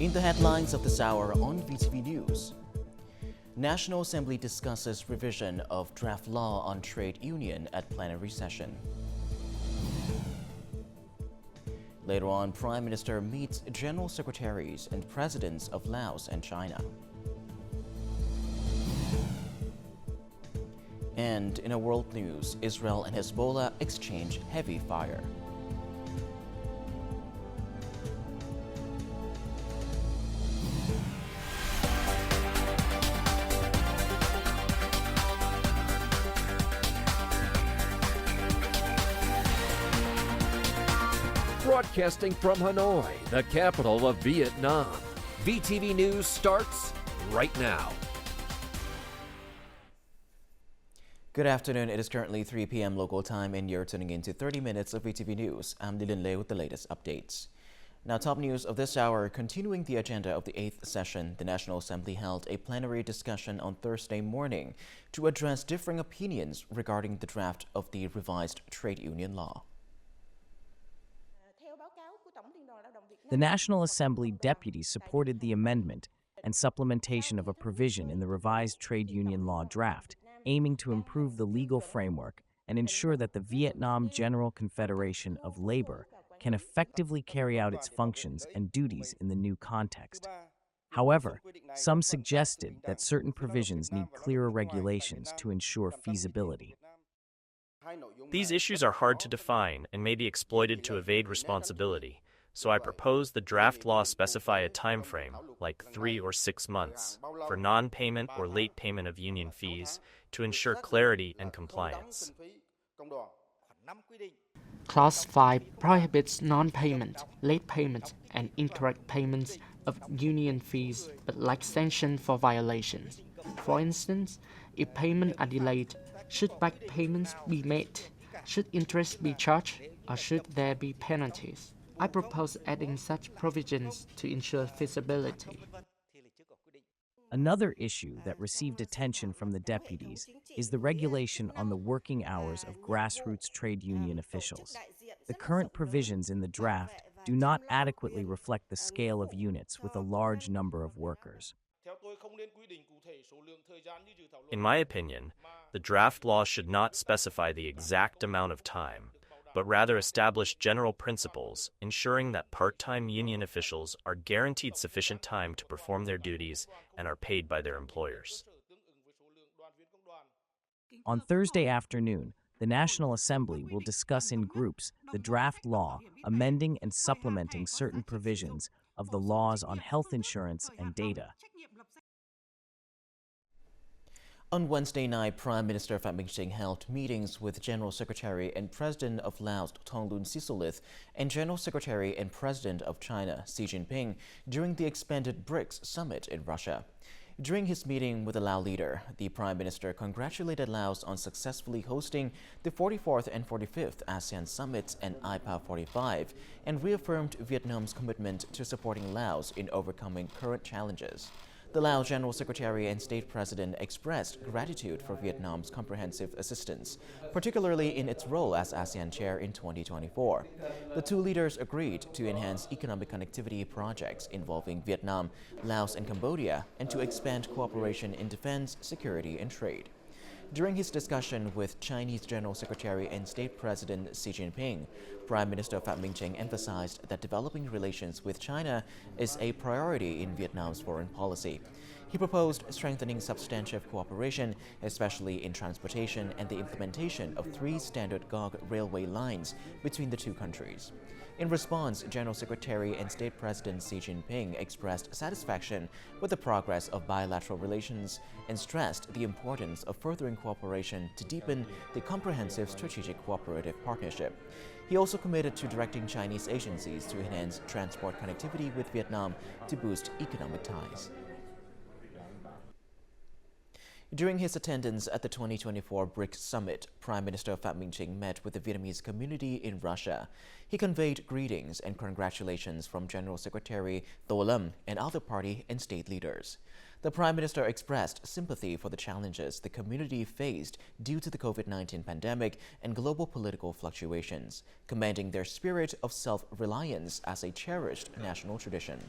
In the headlines of this hour on VTV News, National Assembly discusses revision of draft law on trade union at plenary session. Later on, Prime Minister meets General Secretaries and Presidents of Laos and China. And in a world news, Israel and Hezbollah exchange heavy fire. Broadcasting from Hanoi, the capital of Vietnam. VTV News starts right now. Good afternoon. It is currently 3 p.m. local time and you're tuning in to 30 minutes of VTV News. I'm Lilin Lei with the latest updates. Now, top news of this hour, continuing the agenda of the 8th session, the National Assembly held a plenary discussion on Thursday morning to address differing opinions regarding the draft of the revised trade union law. The National Assembly deputies supported the amendment and supplementation of a provision in the revised trade union law draft, aiming to improve the legal framework and ensure that the Vietnam General Confederation of Labor can effectively carry out its functions and duties in the new context. However, some suggested that certain provisions need clearer regulations to ensure feasibility. These issues are hard to define and may be exploited to evade responsibility. So I propose the draft law specify a time frame, like 3 or 6 months, for non-payment or late payment of union fees to ensure clarity and compliance. Clause 5 prohibits non-payment, late payment, and incorrect payments of union fees, but lacks sanction for violations. For instance, if payments are delayed, should back payments be made? Should interest be charged, or should there be penalties? I propose adding such provisions to ensure feasibility. Another issue that received attention from the deputies is the regulation on the working hours of grassroots trade union officials. The current provisions in the draft do not adequately reflect the scale of units with a large number of workers. In my opinion, the draft law should not specify the exact amount of time, but rather establish general principles, ensuring that part-time union officials are guaranteed sufficient time to perform their duties and are paid by their employers. On Thursday afternoon, the National Assembly will discuss in groups the draft law, amending and supplementing certain provisions of the laws on health insurance and data. On Wednesday night, Prime Minister Phie held meetings with General Secretary and President of Laos Thongloun Sisoulith and General Secretary and President of China Xi Jinping during the expanded BRICS summit in Russia. During his meeting with the Lao leader, the Prime Minister congratulated Laos on successfully hosting the 44th and 45th ASEAN Summits and IPA 45 and reaffirmed Vietnam's commitment to supporting Laos in overcoming current challenges. The Lao General Secretary and State President expressed gratitude for Vietnam's comprehensive assistance, particularly in its role as ASEAN Chair in 2024. The two leaders agreed to enhance economic connectivity projects involving Vietnam, Laos, and Cambodia, and to expand cooperation in defense, security, and trade. During his discussion with Chinese General Secretary and State President Xi Jinping, Prime Minister Phie emphasized that developing relations with China is a priority in Vietnam's foreign policy. He proposed strengthening substantive cooperation, especially in transportation and the implementation of 3 standard gauge railway lines between the two countries. In response, General Secretary and State President Xi Jinping expressed satisfaction with the progress of bilateral relations and stressed the importance of furthering cooperation to deepen the comprehensive strategic cooperative partnership. He also committed to directing Chinese agencies to enhance transport connectivity with Vietnam to boost economic ties. During his attendance at the 2024 BRICS Summit, Prime Minister Phie met with the Vietnamese community in Russia. He conveyed greetings and congratulations from General Secretary Tô Lâm and other party and state leaders. The Prime Minister expressed sympathy for the challenges the community faced due to the COVID-19 pandemic and global political fluctuations, commending their spirit of self-reliance as a cherished national tradition.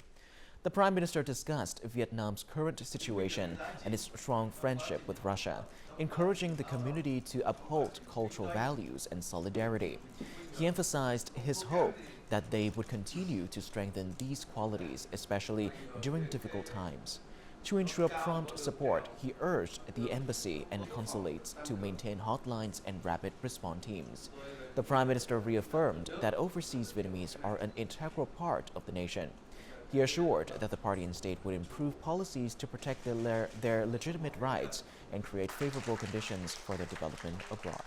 The Prime Minister discussed Vietnam's current situation and its strong friendship with Russia, encouraging the community to uphold cultural values and solidarity. He emphasized his hope that they would continue to strengthen these qualities, especially during difficult times. To ensure prompt support, he urged the embassy and consulates to maintain hotlines and rapid response teams. The Prime Minister reaffirmed that overseas Vietnamese are an integral part of the nation. He assured that the party and state would improve policies to protect their legitimate rights and create favorable conditions for their development abroad.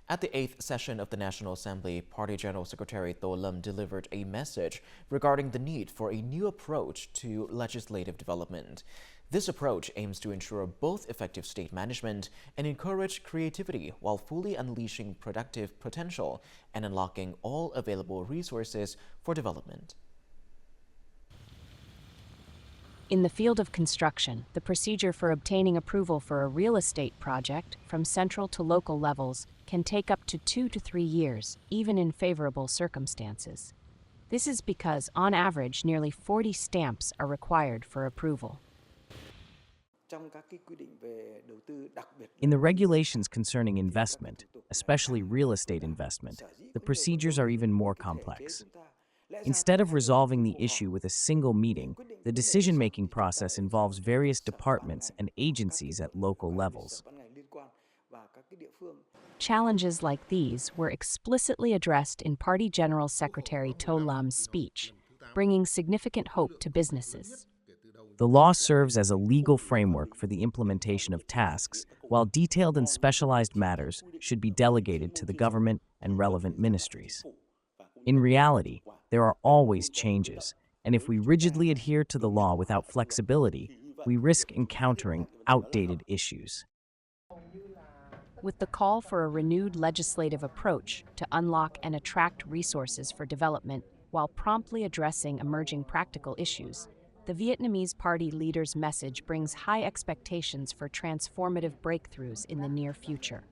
At the 8th session of the National Assembly, Party General Secretary Tô Lâm delivered a message regarding the need for a new approach to legislative development. This approach aims to ensure both effective state management and encourage creativity while fully unleashing productive potential and unlocking all available resources for development. In the field of construction, the procedure for obtaining approval for a real estate project from central to local levels can take up to 2 to 3 years, even in favorable circumstances. This is because, on average, nearly 40 stamps are required for approval. In the regulations concerning investment, especially real estate investment, the procedures are even more complex. Instead of resolving the issue with a single meeting, the decision-making process involves various departments and agencies at local levels. Challenges like these were explicitly addressed in Party General Secretary Tô Lâm speech, bringing significant hope to businesses. The law serves as a legal framework for the implementation of tasks, while detailed and specialized matters should be delegated to the government and relevant ministries. In reality, there are always changes, and if we rigidly adhere to the law without flexibility, we risk encountering outdated issues. With the call for a renewed legislative approach to unlock and attract resources for development while promptly addressing emerging practical issues, the Vietnamese party leader's message brings high expectations for transformative breakthroughs in the near future.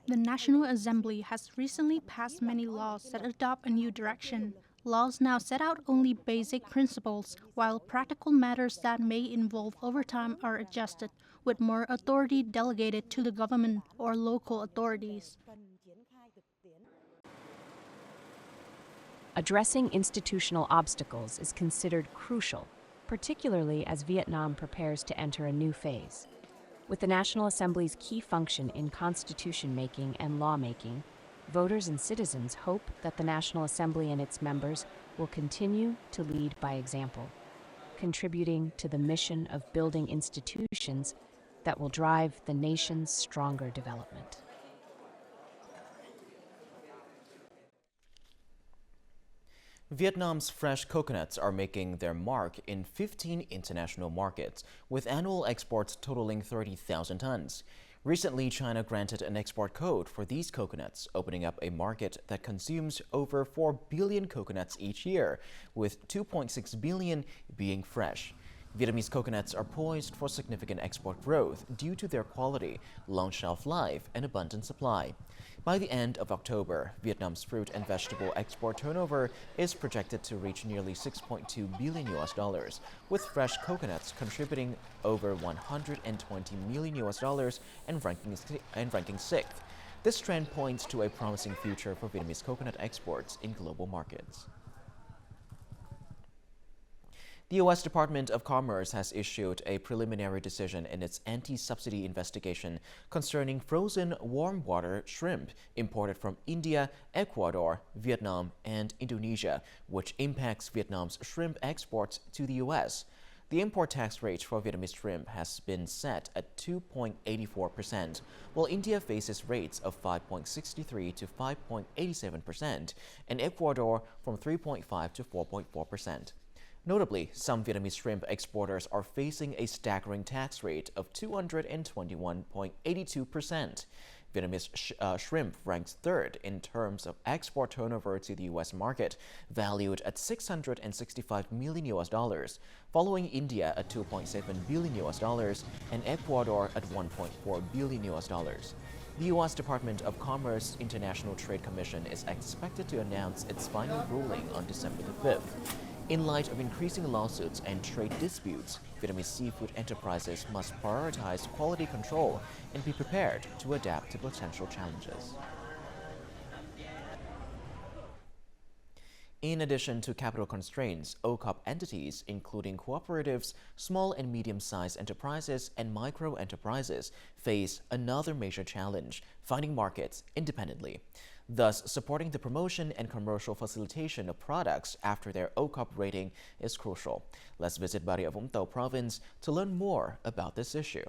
The National Assembly has recently passed many laws that adopt a new direction. Laws now set out only basic principles, while practical matters that may involve overtime are adjusted, with more authority delegated to the government or local authorities. Addressing institutional obstacles is considered crucial, particularly as Vietnam prepares to enter a new phase. With the National Assembly's key function in constitution-making and lawmaking, voters and citizens hope that the National Assembly and its members will continue to lead by example, contributing to the mission of building institutions that will drive the nation's stronger development. Vietnam's fresh coconuts are making their mark in 15 international markets, with annual exports totaling 30,000 tons. Recently, China granted an export code for these coconuts, opening up a market that consumes over 4 billion coconuts each year, with 2.6 billion being fresh. Vietnamese coconuts are poised for significant export growth due to their quality, long shelf life, and abundant supply. By the end of October, Vietnam's fruit and vegetable export turnover is projected to reach nearly $6.2 billion, with fresh coconuts contributing over $120 million and ranking sixth. This trend points to a promising future for Vietnamese coconut exports in global markets. The U.S. Department of Commerce has issued a preliminary decision in its anti-subsidy investigation concerning frozen warm water shrimp imported from India, Ecuador, Vietnam, and Indonesia, which impacts Vietnam's shrimp exports to the U.S. The import tax rate for Vietnamese shrimp has been set at 2.84%, while India faces rates of 5.63 to 5.87%, and Ecuador from 3.5 to 4.4%. Notably, some Vietnamese shrimp exporters are facing a staggering tax rate of 221.82%. Vietnamese shrimp ranks third in terms of export turnover to the U.S. market, valued at $665 million, following India at $2.7 billion and Ecuador at $1.4 billion. The U.S. Department of Commerce International Trade Commission is expected to announce its final ruling on December the 5th. In light of increasing lawsuits and trade disputes, Vietnamese seafood enterprises must prioritize quality control and be prepared to adapt to potential challenges. In addition to capital constraints, OCOP entities, including cooperatives, small and medium-sized enterprises, and micro-enterprises, face another major challenge: finding markets independently, thus supporting the promotion and commercial facilitation of products after their OCOP rating is crucial. Let's visit Bà Rịa Vũng Tàu province to learn more about this issue.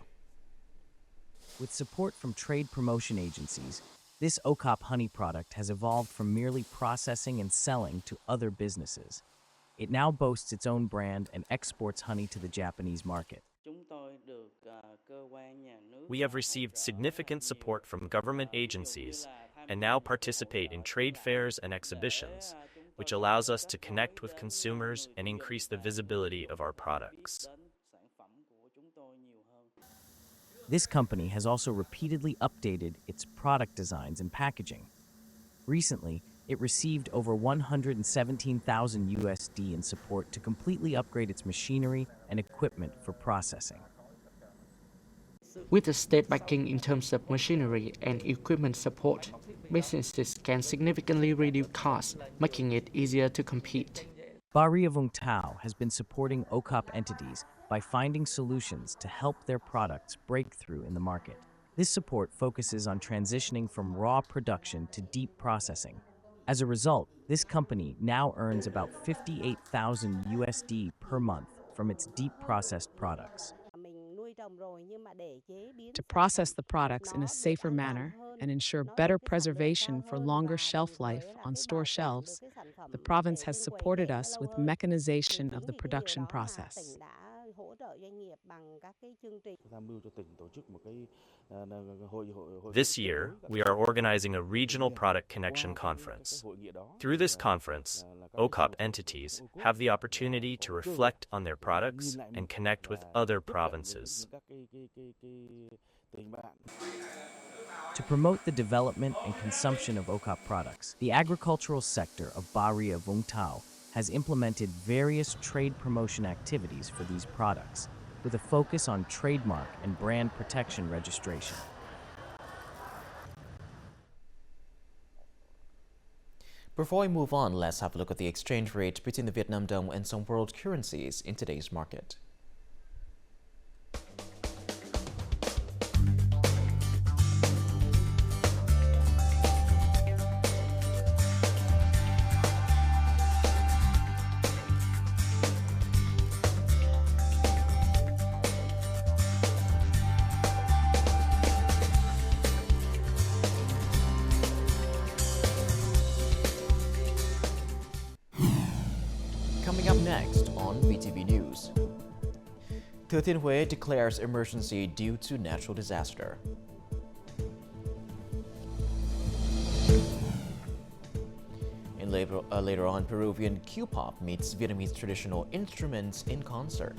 With support from trade promotion agencies, this OCOP honey product has evolved from merely processing and selling to other businesses. It now boasts its own brand and exports honey to the Japanese market. We have received significant support from government agencies and now participate in trade fairs and exhibitions, which allows us to connect with consumers and increase the visibility of our products. This company has also repeatedly updated its product designs and packaging. Recently, it received over 117,000 USD in support to completely upgrade its machinery and equipment for processing. With the state backing in terms of machinery and equipment support, businesses can significantly reduce costs, making it easier to compete. Bà Rịa Vũng Tàu has been supporting OCOP entities by finding solutions to help their products break through in the market. This support focuses on transitioning from raw production to deep processing. As a result, this company now earns about 58,000 USD per month from its deep processed products. To process the products in a safer manner and ensure better preservation for longer shelf life on store shelves, the province has supported us with mechanization of the production process. This year, we are organizing a regional product connection conference. Through this conference, OCOP entities have the opportunity to reflect on their products and connect with other provinces. To promote the development and consumption of OCOP products, the agricultural sector of Bà Rịa Vũng Tàu has implemented various trade promotion activities for these products, with a focus on trademark and brand protection registration. Before we move on, let's have a look at the exchange rate between the Vietnam dong and some world currencies in today's market. Coming up next on VTV News. Thừa Thiên Huế declares emergency due to natural disaster. And later on, Peruvian Q-pop meets Vietnamese traditional instruments in concert.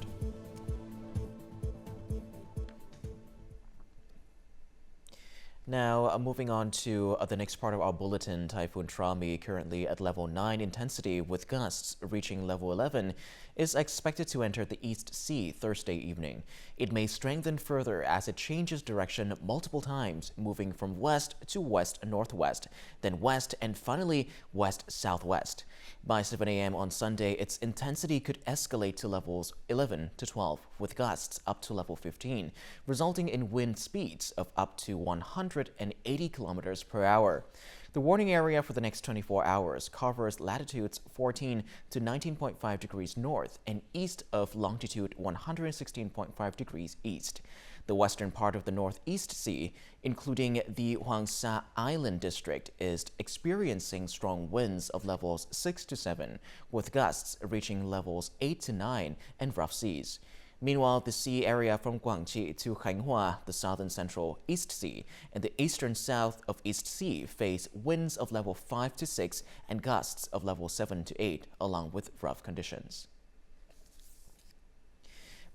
Now, moving on to the next part of our bulletin, Typhoon Trami, currently at level 9 intensity with gusts reaching level 11, is expected to enter the East Sea Thursday evening. It may strengthen further as it changes direction multiple times, moving from west to west-northwest, then west, and finally west-southwest. By 7 a.m. on Sunday, its intensity could escalate to levels 11 to 12, with gusts up to level 15, resulting in wind speeds of up to 180 kilometers per hour. The warning area for the next 24 hours covers latitudes 14 to 19.5 degrees north and east of longitude 116.5 degrees east. The western part of the Northeast Sea, including the Hoàng Sa Island district, is experiencing strong winds of levels 6 to 7, with gusts reaching levels 8 to 9 and rough seas. Meanwhile, the sea area from Quảng Trị to Khánh Hòa, the southern central East Sea, and the eastern south of East Sea face winds of level 5 to 6 and gusts of level 7 to 8, along with rough conditions.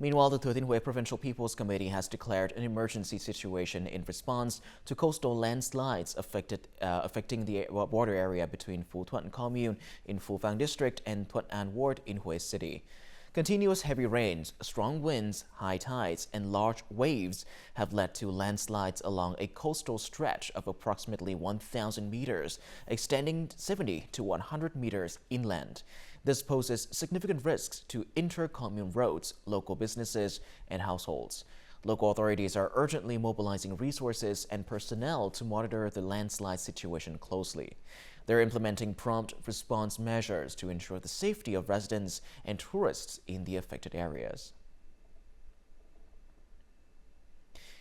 Meanwhile, the 13th Hue Provincial People's Committee has declared an emergency situation in response to coastal landslides affecting the border area between Phu Thuận Commune in Phu Vang District and Thuận An Ward in Hue City. Continuous heavy rains, strong winds, high tides, and large waves have led to landslides along a coastal stretch of approximately 1,000 meters, extending 70 to 100 meters inland. This poses significant risks to inter-commune roads, local businesses, and households. Local authorities are urgently mobilizing resources and personnel to monitor the landslide situation closely. They're implementing prompt response measures to ensure the safety of residents and tourists in the affected areas.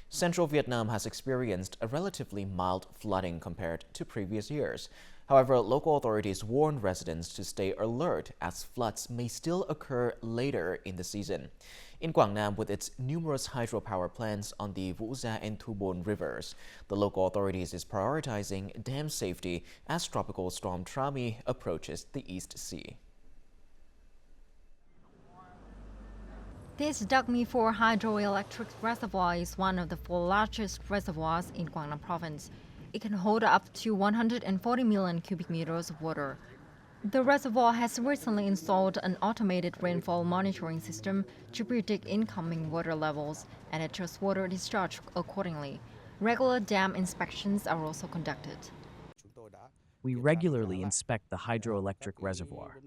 Central Vietnam has experienced a relatively mild flooding compared to previous years. However, local authorities warn residents to stay alert as floods may still occur later in the season. In Quảng Nam, with its numerous hydropower plants on the Vu Gia and Thu Bồn rivers, the local authorities is prioritizing dam safety as Tropical Storm Trami approaches the East Sea. This VTV4 hydroelectric reservoir is one of the 4 largest reservoirs in Quảng Nam province. It can hold up to 140 million cubic meters of water. The reservoir has recently installed an automated rainfall monitoring system to predict incoming water levels and adjust water discharge accordingly. Regular dam inspections are also conducted. We regularly inspect the hydroelectric reservoir.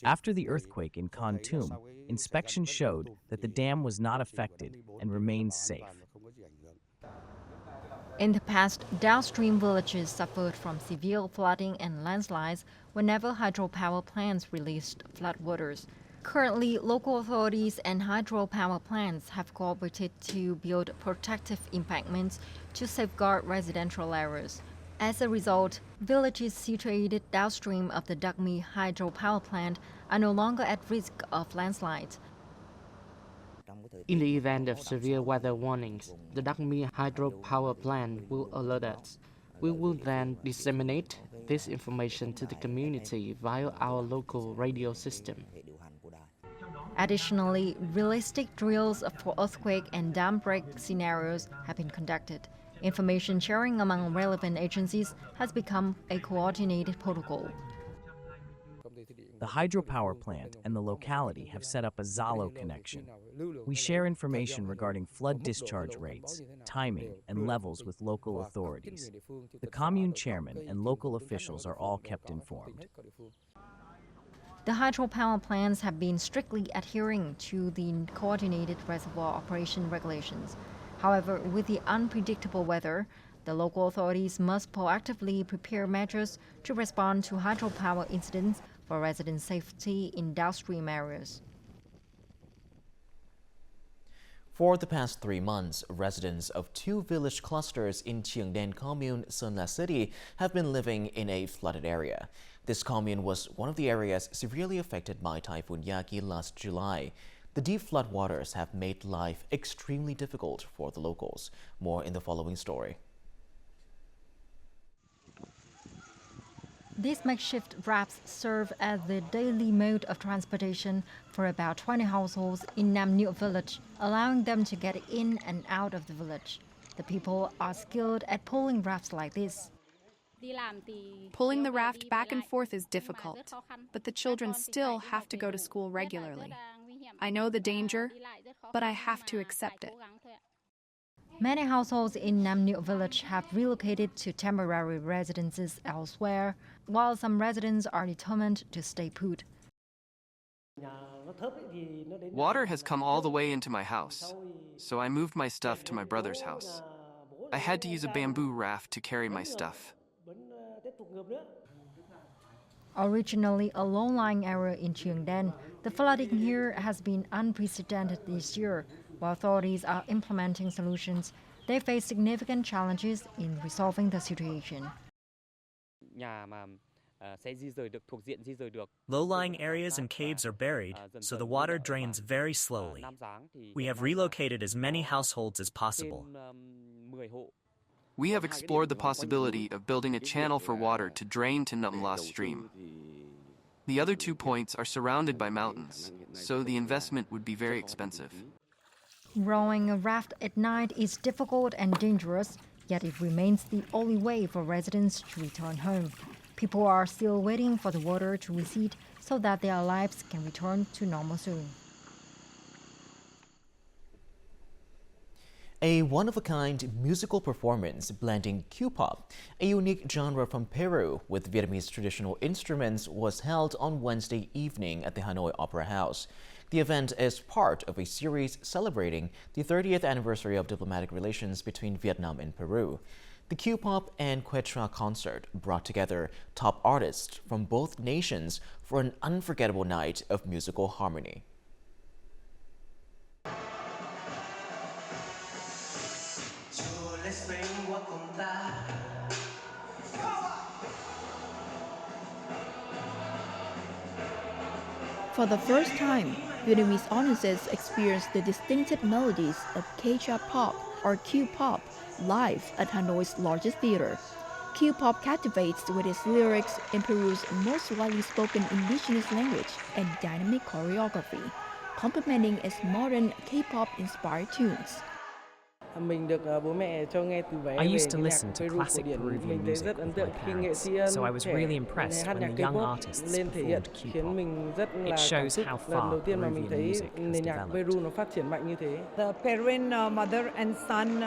After the earthquake in Kon Tum, inspection showed that the dam was not affected and remains safe. In the past, downstream villages suffered from severe flooding and landslides whenever hydropower plants released floodwaters. Currently, local authorities and hydropower plants have cooperated to build protective embankments to safeguard residential areas. As a result, villages situated downstream of the Dak My hydropower plant are no longer at risk of landslides. In the event of severe weather warnings, the Dak My hydropower plant will alert us. We will then disseminate this information to the community via our local radio system. Additionally, realistic drills for earthquake and dam break scenarios have been conducted. Information sharing among relevant agencies has become a coordinated protocol. The hydropower plant and the locality have set up a Zalo connection. We share information regarding flood discharge rates, timing, and levels with local authorities. The commune chairman and local officials are all kept informed. The hydropower plants have been strictly adhering to the coordinated reservoir operation regulations. However, with the unpredictable weather, the local authorities must proactively prepare measures to respond to hydropower incidents for resident safety in downstream areas. For the past 3 months, residents of 2 village clusters in Chiang Den Commune, Sơn La City, have been living in a flooded area. This commune was one of the areas severely affected by Typhoon Yagi last July. The deep flood waters have made life extremely difficult for the locals. More in the following story. These makeshift rafts serve as the daily mode of transportation for about 20 households in Nam Nhieu village, allowing them to get in and out of the village. The people are skilled at pulling rafts like this. Pulling the raft back and forth is difficult, but the children still have to go to school regularly. I know the danger, but I have to accept it. Many households in Nam Nhieu village have relocated to temporary residences elsewhere, while some residents are determined to stay put. Water has come all the way into my house, so I moved my stuff to my brother's house. I had to use a bamboo raft to carry my stuff. Originally a low-lying area in Chiang Den, the flooding here has been unprecedented this year. While authorities are implementing solutions, they face significant challenges in resolving the situation. Low-lying areas and caves are buried, so the water drains very slowly. We have relocated as many households as possible. We have explored the possibility of building a channel for water to drain to Nậm La stream. The other 2 points are surrounded by mountains, so the investment would be very expensive. Rowing a raft at night is difficult and dangerous, yet it remains the only way for residents to return home. People are still waiting for the water to recede so that their lives can return to normal soon. A one-of-a-kind musical performance blending Q-pop, a unique genre from Peru, with Vietnamese traditional instruments, was held on Wednesday evening at the Hanoi Opera House. The event is part of a series celebrating the 30th anniversary of diplomatic relations between Vietnam and Peru. The Q-pop and Quechua concert brought together top artists from both nations for an unforgettable night of musical harmony. For the first time, Vietnamese audiences experienced the distinctive melodies of Quechua pop or Q-pop live at Hanoi's largest theater. Q-pop captivates with its lyrics in Peru's most widely spoken indigenous language and dynamic choreography, complementing its modern K-pop inspired tunes. I used to listen to classic Peruvian music with my parents, so I was really impressed when the young artists performed Q-pop. It shows how far Peruvian music has developed. The Peruvian mother and son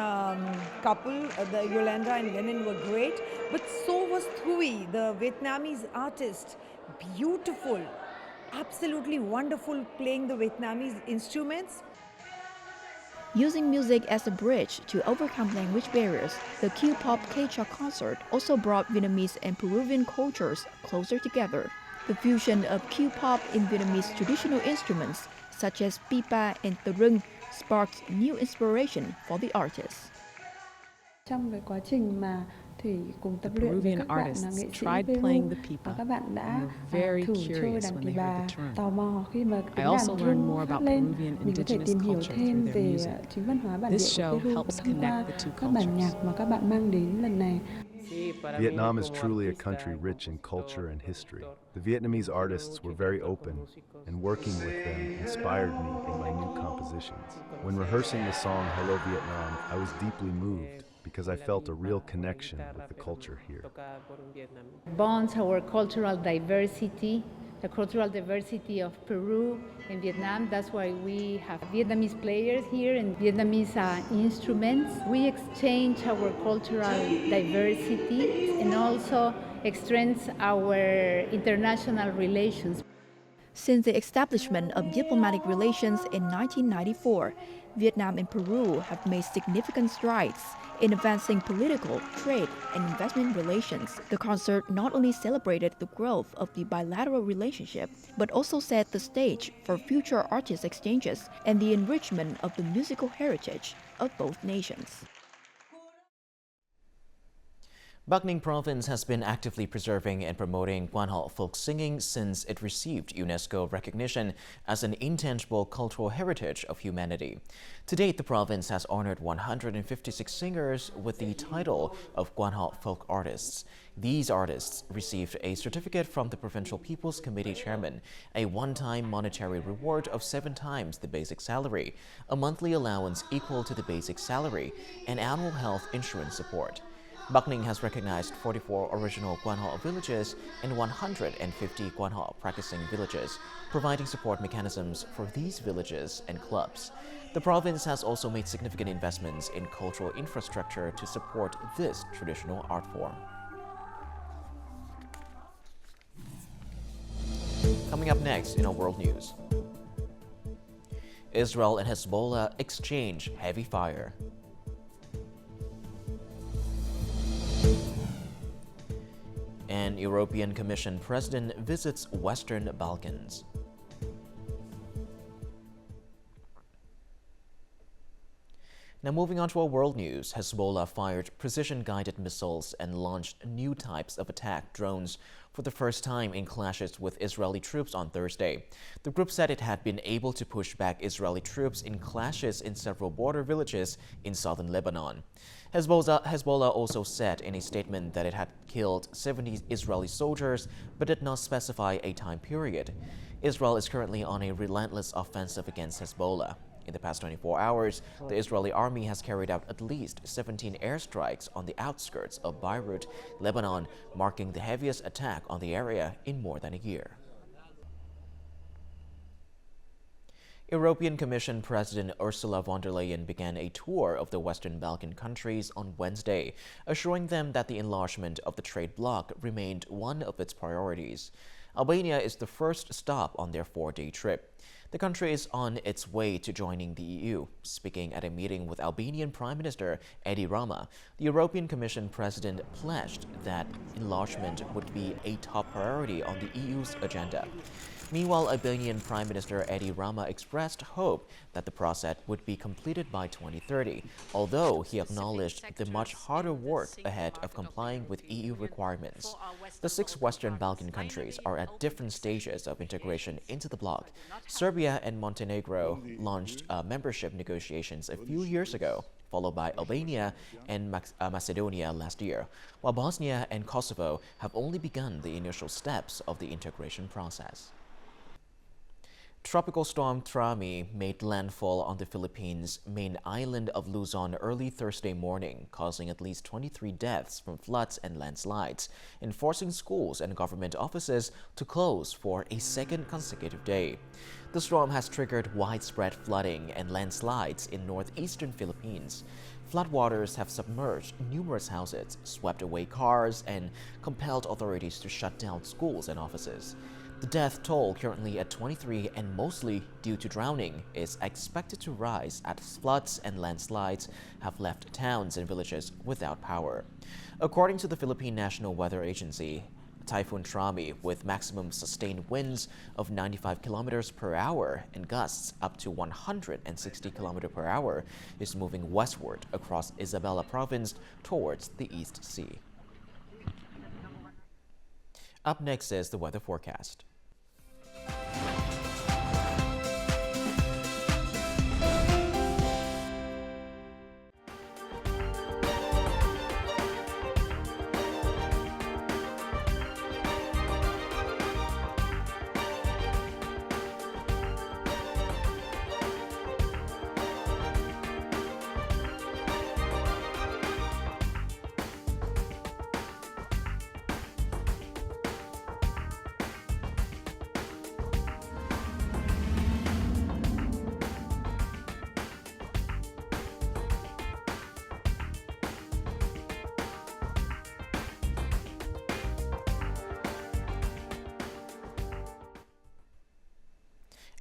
couple, the Yolanda and Lenin, were great, but so was Phie, the Vietnamese artist. Beautiful, absolutely wonderful, playing the Vietnamese instruments. Using music as a bridge to overcome language barriers, the Q-pop Quechua concert also brought Vietnamese and Peruvian cultures closer together. The fusion of Q-pop in Vietnamese traditional instruments, such as pipa and tơ sparked new inspiration for the artists. The Peruvian artists tried playing the pipa and were very curious when they heard the tune. I also learned more about Peruvian indigenous culture through their music. This show helps connect the two cultures. Vietnam is truly a country rich in culture and history. The Vietnamese artists were very open, and working with them inspired me in my new compositions. When rehearsing the song Hello Vietnam, I was deeply moved because I felt a real connection with the culture here. Bonds our cultural diversity, the cultural diversity of Peru and Vietnam. That's why we have Vietnamese players here and Vietnamese instruments. We exchange our cultural diversity and also strengthens our international relations. Since the establishment of diplomatic relations in 1994, Vietnam and Peru have made significant strides in advancing political, trade, and investment relations. The concert not only celebrated the growth of the bilateral relationship, but also set the stage for future artist exchanges and the enrichment of the musical heritage of both nations. Bắc Ninh Province has been actively preserving and promoting Quan Họ folk singing since it received UNESCO recognition as an intangible cultural heritage of humanity. To date, the province has honored 156 singers with the title of Quan Họ folk artists. These artists received a certificate from the Provincial People's Committee chairman, a one-time monetary reward of 7 times the basic salary, a monthly allowance equal to the basic salary, and annual health insurance support. Bắc Ninh has recognized 44 original Quan Họ villages and 150 Quan Họ practicing villages, providing support mechanisms for these villages and clubs. The province has also made significant investments in cultural infrastructure to support this traditional art form. Coming up next in our world news, Israel and Hezbollah exchange heavy fire. An European Commission president visits Western Balkans. Now moving on to our world news, Hezbollah fired precision-guided missiles and launched new types of attack drones for the first time in clashes with Israeli troops on Thursday. The group said it had been able to push back Israeli troops in clashes in several border villages in southern Lebanon. Hezbollah also said in a statement that it had killed 70 Israeli soldiers, but did not specify a time period. Israel is currently on a relentless offensive against Hezbollah. In the past 24 hours, the Israeli army has carried out at least 17 airstrikes on the outskirts of Beirut, Lebanon, marking the heaviest attack on the area in more than a year. European Commission President Ursula von der Leyen began a tour of the Western Balkan countries on Wednesday, assuring them that the enlargement of the trade bloc remained one of its priorities. Albania is the first stop on their 4-day trip. The country is on its way to joining the EU. Speaking at a meeting with Albanian Prime Minister Edi Rama, the European Commission President pledged that enlargement would be a top priority on the EU's agenda. Meanwhile, Albanian Prime Minister Edi Rama expressed hope that the process would be completed by 2030, although he acknowledged the much harder work ahead of complying with EU requirements. The 6 Western Balkan countries are at different stages of integration into the bloc. Serbia and Montenegro launched membership negotiations a few years ago, followed by Albania and Macedonia last year, while Bosnia and Kosovo have only begun the initial steps of the integration process. Tropical storm Trami made landfall on the Philippines' main island of Luzon early Thursday morning, causing at least 23 deaths from floods and landslides, and forcing schools and government offices to close for a second consecutive day. The storm has triggered widespread flooding and landslides in northeastern Philippines. Floodwaters have submerged numerous houses, swept away cars, and compelled authorities to shut down schools and offices. The death toll, currently at 23 and mostly due to drowning, is expected to rise as floods and landslides have left towns and villages without power. According to the Philippine National Weather Agency, Typhoon Trami, with maximum sustained winds of 95 kilometers per hour and gusts up to 160 kilometers per hour, is moving westward across Isabela Province towards the East Sea. Up next is the weather forecast.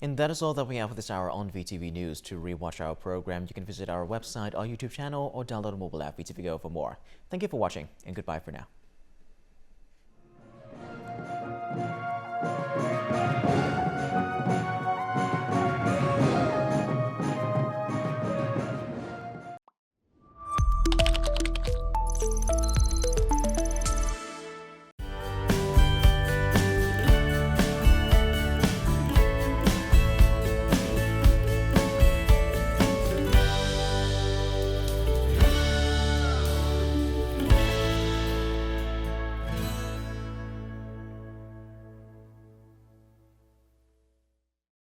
And that is all that we have for this hour on VTV News. To rewatch our program, you can visit our website, our YouTube channel, or download the mobile app VTVgo for more. Thank you for watching, and goodbye for now.